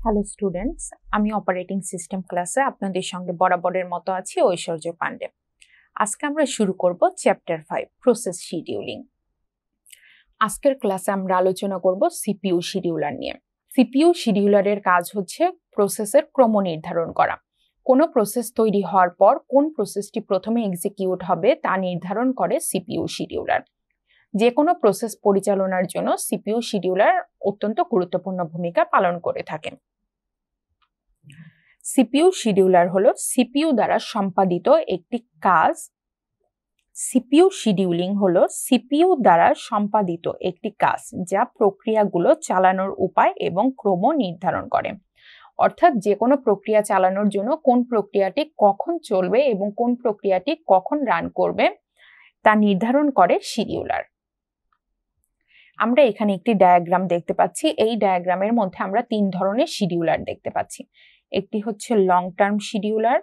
Hello students, আমি operating system ক্লাসে আপনাদের সঙ্গে বরাবরের মতো আছি ঐশ্বর্য পান্ডে। আজকে আমরা শুরু করব চ্যাপ্টার 5 প্রসেস শিডিউলিং। আজকের ক্লাসে আমরা আলোচনা করব সিপিইউ শিডিউলার নিয়ে। সিপিইউ শিডিউলারের কাজ হচ্ছে প্রসেসের ক্রম নির্ধারণ করা। কোনো প্রসেস তৈরি হওয়ার পর কোন প্রসেসটি প্রথমে এক্সিকিউট হবে তা নির্ধারণ করে সিপিইউ শিডিউলার। যে কোনো প্রসেস পরিচালনার জন্য সিপিইউ শিডিউলার অত্যন্ত গুরুত্বপূর্ণ ভূমিকা পালন করে থাকে। সিপিইউ শিডিউলার হলো সিপিইউ দ্বারা সম্পাদিত একটি কাজ। সিপিইউ শিডিউলিং হলো সিপিইউ দ্বারা সম্পাদিত একটি কাজ যা প্রক্রিয়াগুলো চালানোর উপায় এবং ক্রম নির্ধারণ করে। অর্থাৎ যে কোনো প্রক্রিয়া চালানোর জন্য কোন প্রক্রিয়াটি কখন চলবে এবং কোন প্রক্রিয়াটি কখন রান করবে তা নির্ধারণ করে শিডিউলার। আমরা এখানে একটি ডায়াগ্রাম দেখতে পাচ্ছি। এই ডায়াগ্রামের মধ্যে আমরা তিন ধরনের শিডিউলার দেখতে পাচ্ছি। একটি হচ্ছে long term scheduler,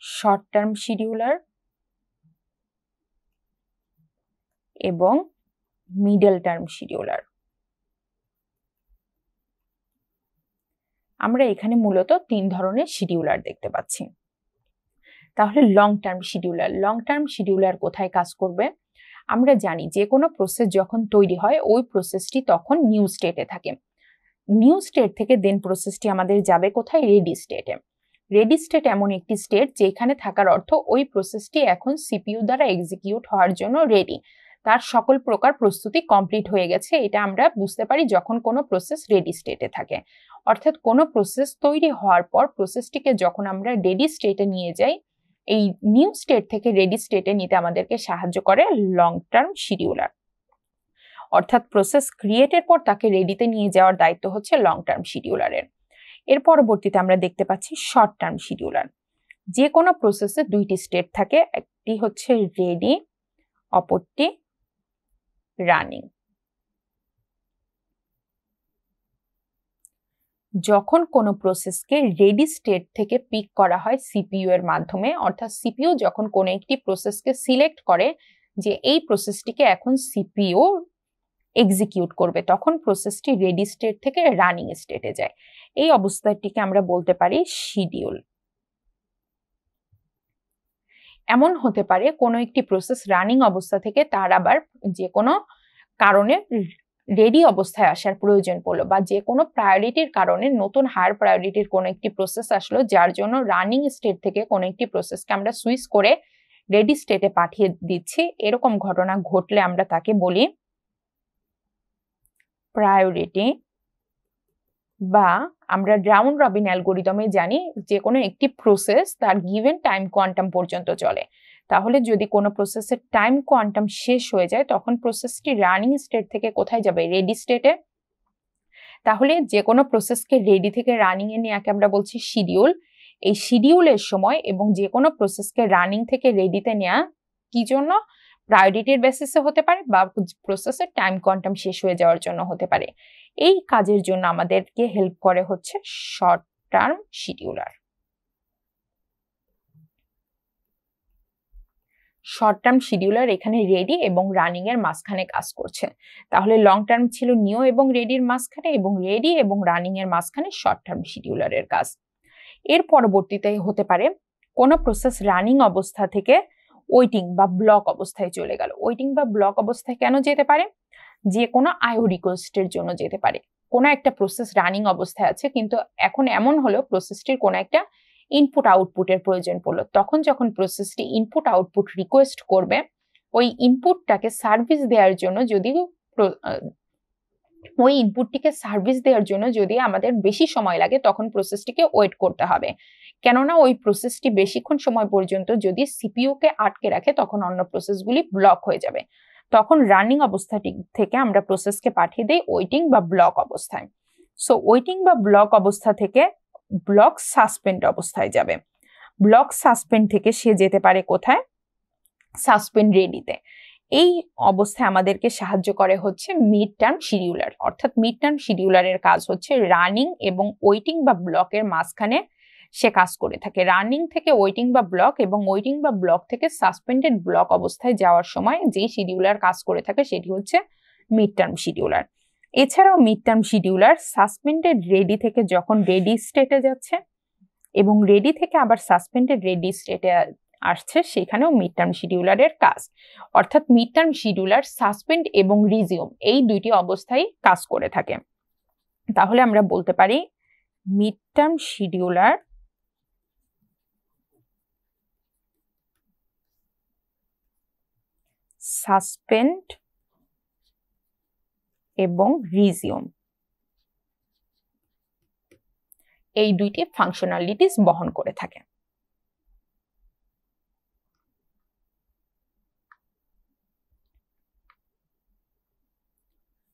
short term scheduler এবং মিডল টার্ম শিডিউলার। আমরা এখানে মূলত তিন ধরনের শিডিউলার দেখতে পাচ্ছি। তাহলে লং টার্ম শিডিউলার কোথায় কাজ করবে? আমরা জানি যে কোনো প্রসেস যখন তৈরি হয় ওই প্রসেসটি তখন নিউ স্টেটে থাকে। নিউ স্টেট থেকে দেন প্রসেসটি আমাদের যাবে কোথায়? রেডি স্টেটে। রেডি স্টেট এমন একটি স্টেট যেখানে থাকার অর্থ ওই প্রসেসটি এখন সিপিইউ দ্বারা এক্সিকিউট হওয়ার জন্য রেডি, তার সকল প্রকার প্রস্তুতি কমপ্লিট হয়ে গেছে। এটা আমরা বুঝতে পারি যখন কোনো প্রসেস রেডি স্টেটে থাকে। অর্থাৎ কোনো প্রসেস তৈরি হওয়ার পর প্রসেসটিকে যখন আমরা রেডি স্টেটে নিয়ে যাই, এই নিউ স্টেট থেকে রেডি স্টেটে নিতে আমাদেরকে সাহায্য করে লং টার্ম শিডিউলার। অর্থাৎ প্রসেস ক্রিয়েটের পর তাকে রেডিতে নিয়ে যাওয়ার দায়িত্ব হচ্ছে লং টার্ম শিডিউলারের। এর পরবর্তীতে আমরা দেখতে পাচ্ছি শর্ট টার্ম শিডিউলার। যে কোনো প্রসেসে দুইটি স্টেট থাকে, একটি হচ্ছে রেডি, অপরটি রানিং। যখন কোনো প্রসেসকে রেডি স্টেট থেকে পিক করা হয় সিপিইউ এর মাধ্যমে, অর্থাৎ সিপিইউ যখন কোনো একটি প্রসেসকে সিলেক্ট করে যে এই প্রসেসটিকে এখন সিপিইউ এক্সিকিউট করবে, তখন প্রসেসটি রেডি স্টেট থেকে রানিং স্টেটে যায়। এই অবস্থাটিকে আমরা বলতে পারি শিডিউল। এমন হতে পারে কোনো একটি প্রসেস রানিং অবস্থা থেকে তার আবার যে কোনো কারণে রেডি অবস্থায় আসার প্রয়োজন পড়লো, বা যে কোনো প্রায়োরিটির কারণে নতুন হায়ার প্রায়োরিটির কোনো একটি প্রসেস আসলো যার জন্য রানিং স্টেট থেকে কোনো একটি প্রসেসকে আমরা সুইচ করে রেডি স্টেটে পাঠিয়ে দিচ্ছি। এরকম ঘটনা ঘটলে আমরা তাকে বলি প্রায়োরিটি, বা আমরা রাউন্ড রবিন অ্যালগরিদমে জানি যে কোনো একটি প্রসেস তার গিভেন টাইম কোয়ান্টাম পর্যন্ত চলে। তাহলে যদি কোনো প্রসেসের টাইম কোয়ান্টাম শেষ হয়ে যায় তখন প্রসেসটি রানিং স্টেট থেকে কোথায় যাবে? রেডি স্টেটে। তাহলে যে কোনো প্রসেসকে রেডি থেকে রানিং এ নিয়ে আমরা বলছি শিডিউল। এই শিডিউলের সময় এবং যে কোনো প্রসেসকে রানিং থেকে রেডিতে নেওয়া কি জন্য? প্রায়োরিটির বেসিসে হতে পারে বা প্রসেসের টাইম কোয়ান্টাম শেষ হয়ে যাওয়ার জন্য হতে পারে। এই কাজের জন্য আমাদেরকে হেল্প করে হচ্ছে short term scheduler. Short term scheduler এখানে রেডি এবং রানিং এর মাঝখানে কাজ করছে। তাহলে লং টার্ম ছিল নিউ এবং রেডির মাঝখানে, এবং রেডি এবং রানিং এর মাঝখানে শর্ট টার্ম শিডিউলারের কাজ। এর পরবর্তীতে হতে পারে কোনো প্রসেস রানিং অবস্থা থেকে ওয়েটিং বা ব্লক অবস্থায় চলে গেল। ওয়েটিং বা ব্লক অবস্থায় কেন যেতে পারে? যে কোনো আইও রিকোয়েস্টের জন্য যেতে পারে। কোনো একটা প্রসেস রানিং অবস্থায় আছে, কিন্তু এখন এমন হলো প্রসেসটির কোনো একটা ইনপুট আউটপুটের প্রয়োজন পড়লো। তখন যখন প্রসেসটি ইনপুট আউটপুট রিকোয়েস্ট করবে, ওই ইনপুটটাকে সার্ভিস দেওয়ার জন্য যদি আমাদের বেশি সময় লাগে তখন প্রসেসটিকে ওয়েট করতে হবে। কেননা ওই প্রসেসটি বেশিক্ষণ সময় পর্যন্ত যদি সিপিইউ কে আটকে রাখে তখন অন্য প্রসেসগুলি ব্লক হয়ে যাবে। তখন রানিং অবস্থাটি থেকে আমরা প্রসেসকে পাঠিয়ে দেই ওয়েটিং বা ব্লক অবস্থায়। সো ওয়েটিং বা ব্লক অবস্থা থেকে ব্লক সাসপেন্ড অবস্থায় যাবে। ব্লক সাসপেন্ড থেকে সে যেতে পারে কোথায়? সাসপেন্ড রেডিতে। এই অবস্থায় আমাদেরকে সাহায্য করে হচ্ছে মিড টার্ম শিডিউলার। অর্থাৎ মিড টার্ম শিডিউলারের কাজ হচ্ছে রানিং এবং ওয়েটিং বা ব্লকের মাঝখানে সে কাজ করে থাকে। রানিং থেকে ওয়েটিং বা ব্লক এবং ওয়েটিং বা ব্লক থেকে সাসপেন্ডেড ব্লক অবস্থায় যাওয়ার সময় যে শিডিউলার কাজ করে থাকে সেটি হচ্ছে মিড টার্ম শিডিউলার। এছাড়াও mid term scheduler suspended ready থেকে যখন রেডি স্টেটে যাচ্ছে এবং রেডি থেকে আবার সাসপেন্ডেড রেডি স্টেটে আসছে, সেখানেও মিড টার্ম শিডিউলারের কাজ। অর্থাৎ মিড টার্ম শিডিউলার সাসপেন্ড এবং রিজিউম এই দুইটি অবস্থায় কাজ করে থাকে। তাহলে আমরা বলতে পারি মিড টার্ম শিডিউলার সাসপেন্ড এবং রিজিউম এই দুইটি ফাংশনালিটিস বহন করে থাকে।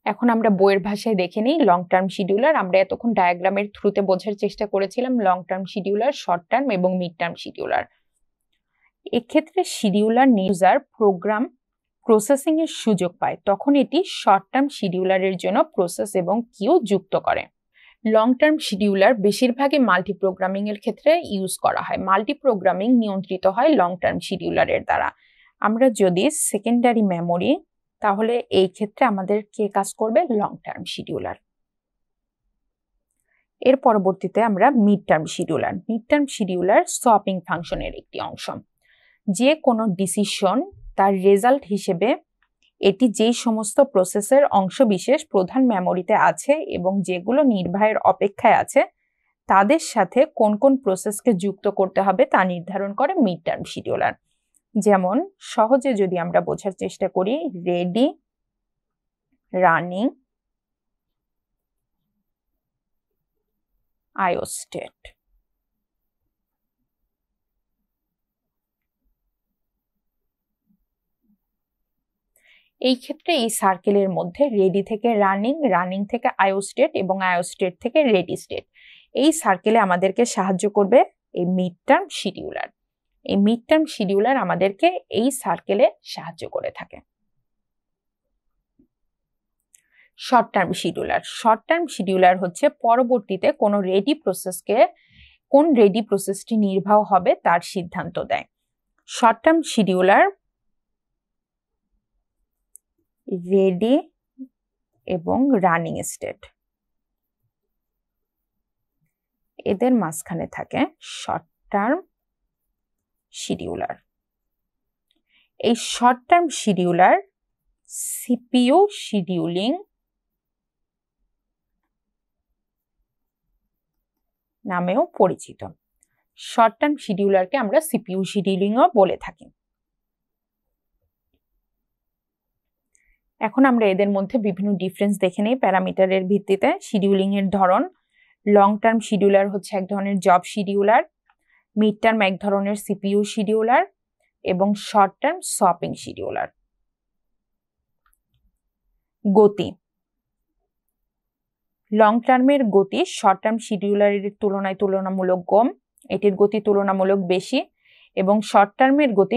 এখন আমরা বইয়ের ভাষায় দেখে নিই লং টার্ম শিডিউলার। আমরা এতক্ষণ ডায়াগ্রামের থ্রুতে বোঝার চেষ্টা করেছিলাম long term scheduler, short term এবং মিড টার্ম শিডিউলার। এক্ষেত্রে শিডিউলার ইউজার প্রোগ্রাম প্রসেসিং এর সুযোগ পায়, তখন এটি শর্ট টার্ম শিডিউলারের জন্য প্রসেস এবং কিউ যুক্ত করে। লং টার্ম শিডিউলার বেশিরভাগই মাল্টি প্রোগ্রামিং এর ক্ষেত্রে ইউজ করা হয়। মাল্টি প্রোগ্রামিং নিয়ন্ত্রিত হয় লং টার্ম শিডিউলারের দ্বারা। আমরা যদি সেকেন্ডারি মেমোরি, তাহলে এই ক্ষেত্রে আমাদের কে কাজ করবে? Long term scheduler. এর পরবর্তীতে আমরা mid term scheduler. Mid term scheduler swapping ফাংশনের একটি অংশ। যে কোনো ডিসিশন তার রেজাল্ট হিসেবে এটি যেই সমস্ত প্রসেসের অংশবিশেষ প্রধান মেমোরিতে আছে এবং যেগুলো নির্বাহের অপেক্ষায় আছে তাদের সাথে কোন কোন প্রসেসকে যুক্ত করতে হবে তা নির্ধারণ করে মিড টার্ম শিডিউলার। যেমন সহজে যদি আমরা বোঝার চেষ্টা করি, রেডি, রানিং, আইও স্টেট। এই ক্ষেত্রে এই সার্কেলের মধ্যে রেডি থেকে রানিং, রানিং থেকে আইও স্টেট এবং আইও স্টেট থেকে রেডি স্টেট, এই সার্কেলে আমাদেরকে সাহায্য করবে এই মিড টার্ম শিডিউলার। এই মিড টার্ম শিডিউলার আমাদেরকে এই সার্কেলে সাহায্য করে থাকে। Short term scheduler. Short term scheduler হচ্ছে পরবর্তীতে কোনো রেডি প্রসেসকে কোন রেডি প্রসেসটি নির্বাহ হবে তার সিদ্ধান্ত দেয়। শর্ট টার্ম শিডিউলার রেডি এবং রানিং স্টেট এদের মাঝখানে থাকে শর্ট টার্ম শিডিউলার। এই short term scheduler CPU scheduling নামেও পরিচিত। শর্ট টার্ম শিডিউলারকে আমরা সিপিইউ শিডিউলিংও বলে থাকি। এখন আমরা এদের মধ্যে বিভিন্ন ডিফারেন্স দেখে নিই প্যারামিটারের ভিত্তিতে। শিডিউলিং এর ধরন, লং টার্ম শিডিউলার হচ্ছে এক ধরনের জব শিডিউলার, মিড টার্ম এক ধরনের সিপিইউ শিডিউলার এবং শর্ট টার্ম সোয়াপিং শিডিউলার। গতি, লং টার্মের গতি শর্ট টার্ম শিডিউলারের তুলনায় তুলনামূলক কম, এটির গতি তুলনামূলক বেশি, এবং শর্ট টার্মের গতি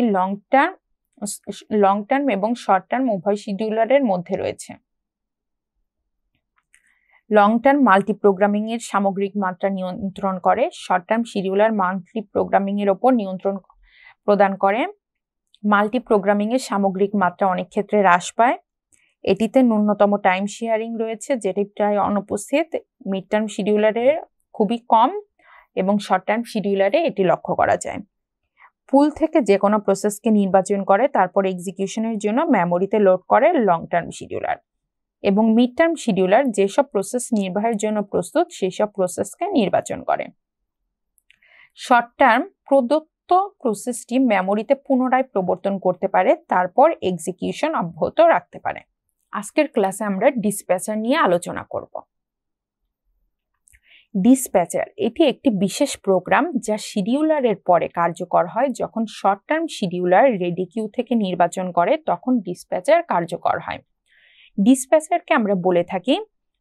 লং টার্ম এবং শর্ট টার্ম উভয় শিডিউলারের মধ্যে রয়েছে। লং টার্ম মাল্টি প্রোগ্রামিং এর সামগ্রিক মাত্রা নিয়ন্ত্রণ করে, short term scheduler multi programming এর উপর নিয়ন্ত্রণ প্রদান করে। মাল্টি প্রোগ্রামিং এর সামগ্রিক মাত্রা অনেক ক্ষেত্রে হ্রাস পায়। এটিতে ন্যূনতম টাইম শেয়ারিং রয়েছে, যেটি প্রায় অনুপস্থিত। মিড টার্ম শিডিউলারে খুবই কম এবং শর্ট টার্ম শিডিউলারে এটি লক্ষ্য করা যায়। পুল থেকে যে কোনো প্রসেসকে নির্বাচন করে তারপর এক্সিকিউশনের জন্য মেমোরিতে লোড করে লং টার্ম শিডিউলার, এবং মিড টার্ম শিডিউলার যেসব প্রসেস নির্বাহের জন্য প্রস্তুত সেই সব প্রসেসকে নির্বাচন করে। শর্ট টার্ম প্রদত্ত প্রসেসটি মেমোরিতে পুনরায় প্রবর্তন করতে পারে, তারপর এক্সিকিউশন অব্যাহত রাখতে পারে। আজকের ক্লাসে আমরা ডিসপ্যাচার নিয়ে আলোচনা করব। ডিসপ্যাচার এটি একটি বিশেষ প্রোগ্রাম যা শিডিউলারের পরে কার্যকর হয়। যখন short term scheduler ready queue থেকে নির্বাচন করে তখন ডিসপ্যাচার কার্যকর হয়। ডিসপ্যাচারকে আমরা বলে থাকি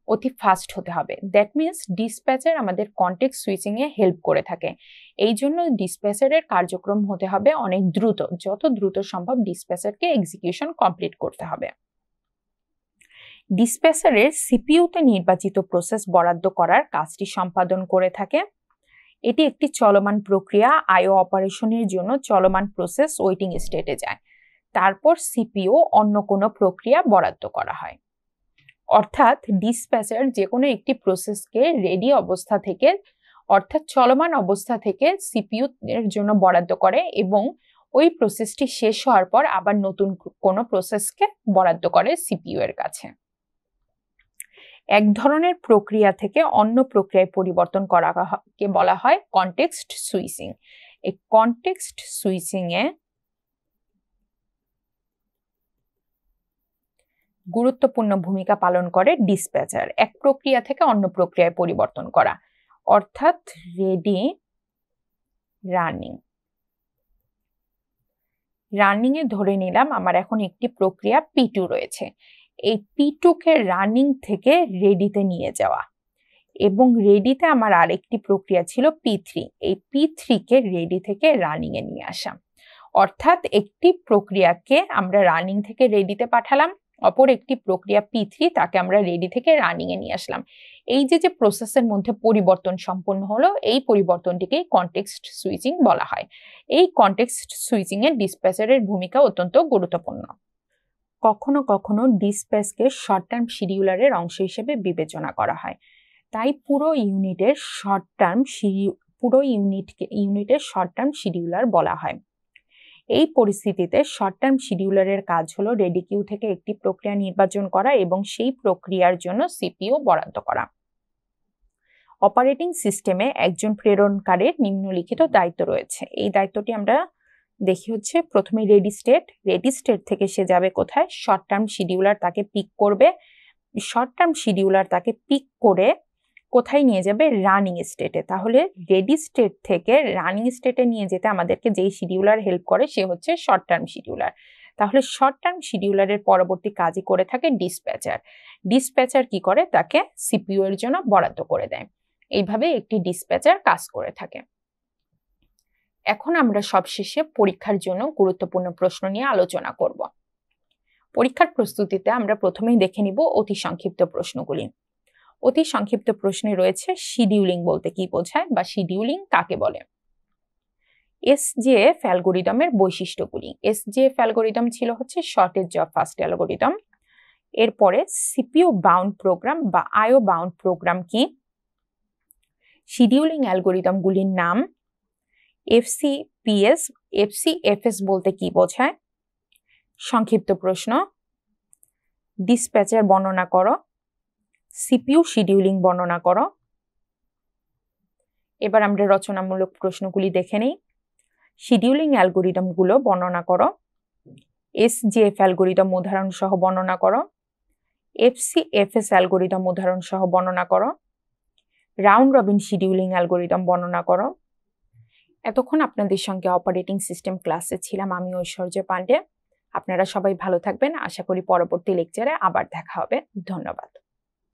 অতি ফাস্ট হতে হবে। দ্যাট মিনস ডিসপ্যাচার আমাদের কনটেক্সট সুইচিং এ হেল্প করে থাকে। এই জন্য ডিসপ্যাচারের কার্যক্রম হতে হবে অনেক দ্রুত, যত দ্রুত সম্ভব ডিসপ্যাচারকে এক্সিকিউশন কমপ্লিট করতে হবে। ডিসপ্যাচারের সিপিইউতে নির্বাচিত প্রসেস বরাদ্দ করার কাজটি সম্পাদন করে থাকে। এটি একটি চলমান প্রক্রিয়া। আইও অপারেশনের জন্য চলমান প্রসেস ওয়েটিং স্টেটে যায়, তারপর সিপিইউ অন্য কোনো প্রক্রিয়া বরাদ্দ করা হয়। অর্থাৎ ডিসপ্যাচার যে কোনো একটি প্রসেসকে রেডি অবস্থা থেকে অর্থাৎ চলমান অবস্থা থেকে সিপিইউ এর জন্য বরাদ্দ করে এবং ওই প্রসেসটি শেষ হওয়ার পর আবার নতুন কোনো প্রসেসকে বরাদ্দ করে সিপিইউ এর কাছে। এক ধরনের প্রক্রিয়া থেকে অন্য প্রক্রিয়ায় পরিবর্তন করাকে বলা হয় কনটেক্সট সুইচিং। এই কনটেক্সট সুইচিং এ গুরুত্বপূর্ণ ভূমিকা পালন করে ডিসপ্যাচার। এক প্রক্রিয়া থেকে অন্য প্রক্রিয়ায় পরিবর্তন করা, অর্থাৎ রেডি রানিং এ ধরে নিলাম আমার এখন একটি প্রক্রিয়া P2 রয়েছে। এই P2 কে রানিং থেকে রেডিতে নিয়ে যাওয়া, এবং রেডিতে আমার আরেকটি প্রক্রিয়া ছিল P3। এই P3 কে রেডি থেকে রানিং এ নিয়ে আসা, অর্থাৎ একটি প্রক্রিয়াকে আমরা রানিং থেকে রেডিতে পাঠালাম, অপর একটি প্রক্রিয়া P3 তাকে আমরা রেডি থেকে রানিং এ নিয়ে আসলাম। এই যে প্রসেসের মধ্যে পরিবর্তন সম্পন্ন হলো, এই পরিবর্তনটিকেই কনটেক্সট সুইচিং বলা হয়। এই কনটেক্সট সুইচিং এ ডিসপ্যাচারের ভূমিকা অত্যন্ত গুরুত্বপূর্ণ। কখনো কখনো ডিসপ্যাচকে শর্ট টার্ম শিডিউলারের অংশ হিসেবে বিবেচনা করা হয়, তাই পুরো ইউনিটের শর্ট টার্ম শিডিউলার বলা হয়। এই পরিস্থিতিতে শর্ট টার্ম শিডিউলারের কাজ হলো রেডি কিউ থেকে একটি প্রক্রিয়া নির্বাচন করা এবং সেই প্রক্রিয়ার জন্য সিপিইউ বরাদ্দ করা। অপারেটিং সিস্টেমে একজন প্রেরণকারীর নিম্নলিখিত দায়িত্ব রয়েছে। এই দায়িত্বটি আমরা দেখি হচ্ছে প্রথমে রেডি স্টেট থেকে সে যাবে কোথায়? শর্ট টার্ম শিডিউলার তাকে পিক করবে, শর্ট টার্ম শিডিউলার তাকে পিক করে কোথায় নিয়ে যাবে? রানিং স্টেটে। তাহলে রেডি স্টেট থেকে রানিং স্টেটে নিয়ে যেতে আমাদেরকে যেই শিডিউলার হেল্প করে সে হচ্ছে শর্ট টার্ম শিডিউলার। তাহলে শর্ট টার্ম শিডিউলারের পরবর্তী কাজই করে থাকে ডিসপ্যাচার কি করে? তাকে সিপিইউ এর জন্য বরাদ্দ করে দেয়। এইভাবে একটি ডিসপ্যাচার কাজ করে থাকে। এখন আমরা সবশেষে পরীক্ষার জন্য গুরুত্বপূর্ণ প্রশ্ন নিয়ে আলোচনা করব। পরীক্ষার প্রস্তুতিতে আমরা প্রথমেই দেখে নিব অতি সংক্ষিপ্ত প্রশ্নগুলি। অতি সংক্ষিপ্ত প্রশ্নে রয়েছে শিডিউলিং বলতে কি বোঝায় বা শিডিউলিং কাকে বলে। এসজেএফ অ্যালগোরিদমের বৈশিষ্ট্যগুলি। এসজেএফ অ্যালগোরিদম ছিল হচ্ছে শর্টেজ জব ফার্স্ট অ্যালগোরিদম। এরপরে সিপিইউ বাউন্ড প্রোগ্রাম বা আইও বাউন্ড প্রোগ্রাম কি? শিডিউলিং অ্যালগোরিদমগুলির নাম। এফসিএফএস বলতে কি বোঝায়? সংক্ষিপ্ত প্রশ্ন, ডিসপ্যাচার বর্ণনা করো, সিপিইউ শিডিউলিং বর্ণনা করো। এবার আমরা রচনামূলক প্রশ্নগুলি দেখে নেই। শিডিউলিং অ্যালগোরিদমগুলো বর্ণনা করো, এসজেএফ অ্যালগোরিদম উদাহরণ সহ বর্ণনা করো, এফসিএফএস অ্যালগোরিদম উদাহরণ সহ বর্ণনা করো, রাউন্ড রবিন শিডিউলিং অ্যালগোরিদম বর্ণনা করো। এতক্ষণ আপনাদের সঙ্গে অপারেটিং সিস্টেম ক্লাসে ছিলাম আমি ঐশ্বর্য পাণ্ডে। আপনারা সবাই ভালো থাকবেন। আশা করি পরবর্তী লেকচারে আবার দেখা হবে। ধন্যবাদ।